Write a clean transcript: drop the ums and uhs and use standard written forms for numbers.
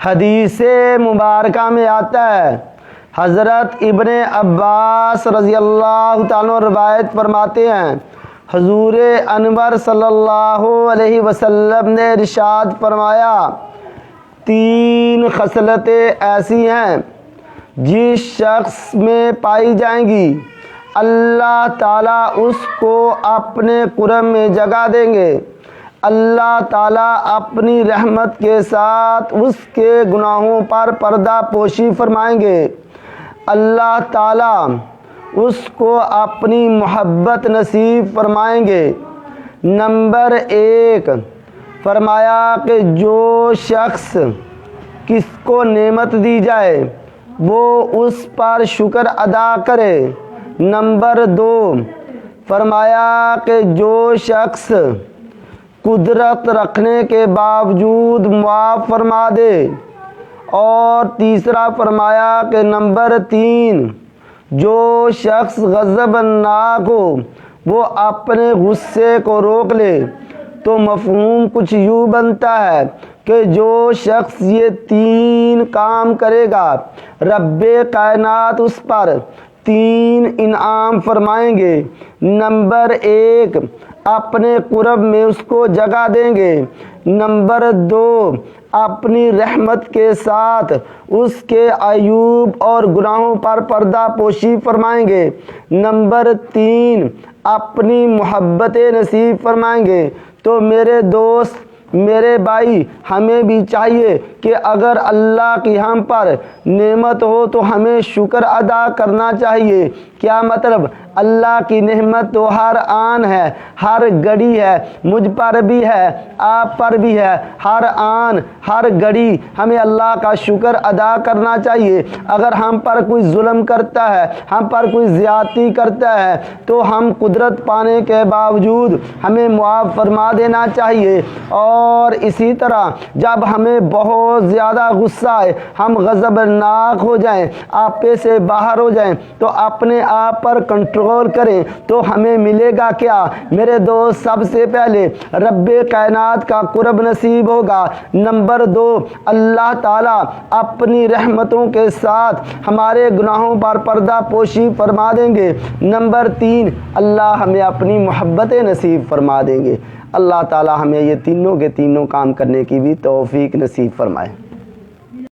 حدیث مبارکہ میں آتا ہے، حضرت ابن عباس رضی اللہ تعالیٰ روایت فرماتے ہیں، حضور انور صلی اللہ علیہ وسلم نے ارشاد فرمایا، 3 خصلتیں ایسی ہیں جس شخص میں پائی جائیں گی اللہ تعالیٰ اس کو اپنے قرب میں جگہ دیں گے، اللہ تعالیٰ اپنی رحمت کے ساتھ اس کے گناہوں پر پردہ پوشی فرمائیں گے، اللہ تعالیٰ اس کو اپنی محبت نصیب فرمائیں گے۔ نمبر 1 فرمایا کہ جو شخص کس کو نعمت دی جائے وہ اس پر شکر ادا کرے۔ نمبر 2 فرمایا کہ جو شخص قدرت رکھنے کے باوجود معاف فرما دے۔ اور تیسرا فرمایا کہ نمبر 3 جو شخص غضبناک ہو وہ اپنے غصے کو روک لے۔ تو مفہوم کچھ یوں بنتا ہے کہ جو شخص یہ 3 کام کرے گا رب کائنات اس پر 3 انعام فرمائیں گے۔ نمبر 1 اپنے قرب میں اس کو جگہ دیں گے۔ نمبر 2 اپنی رحمت کے ساتھ اس کے عیوب اور گناہوں پر پردہ پوشی فرمائیں گے۔ نمبر 3 اپنی محبتیں نصیب فرمائیں گے۔ تو میرے دوست، میرے بھائی، ہمیں بھی چاہیے کہ اگر اللہ کی ہم پر نعمت ہو تو ہمیں شکر ادا کرنا چاہیے۔ کیا مطلب؟ اللہ کی نعمت تو ہر آن ہے، ہر گھڑی ہے، مجھ پر بھی ہے، آپ پر بھی ہے، ہر آن ہر گھڑی ہمیں اللہ کا شکر ادا کرنا چاہیے۔ اگر ہم پر کوئی ظلم کرتا ہے، ہم پر کوئی زیادتی کرتا ہے تو ہم قدرت پانے کے باوجود ہمیں معاف فرما دینا چاہیے۔ اور اسی طرح جب ہمیں بہت زیادہ غصہ آئے، ہم غضبناک ہو جائیں، آپے سے باہر ہو جائیں تو اپنے آپ پر کنٹرول کریں تو ہمیں ملے گا کیا؟ میرے دوست، سب سے پہلے رب کائنات کا قرب نصیب ہوگا۔ نمبر 2 اللہ تعالیٰ اپنی رحمتوں کے ساتھ ہمارے گناہوں پر پردہ پوشی فرما دیں گے۔ نمبر 3 اللہ ہمیں اپنی محبتیں نصیب فرما دیں گے۔ اللہ تعالیٰ ہمیں یہ تینوں کے تینوں کام کرنے کی بھی توفیق نصیب فرمائے۔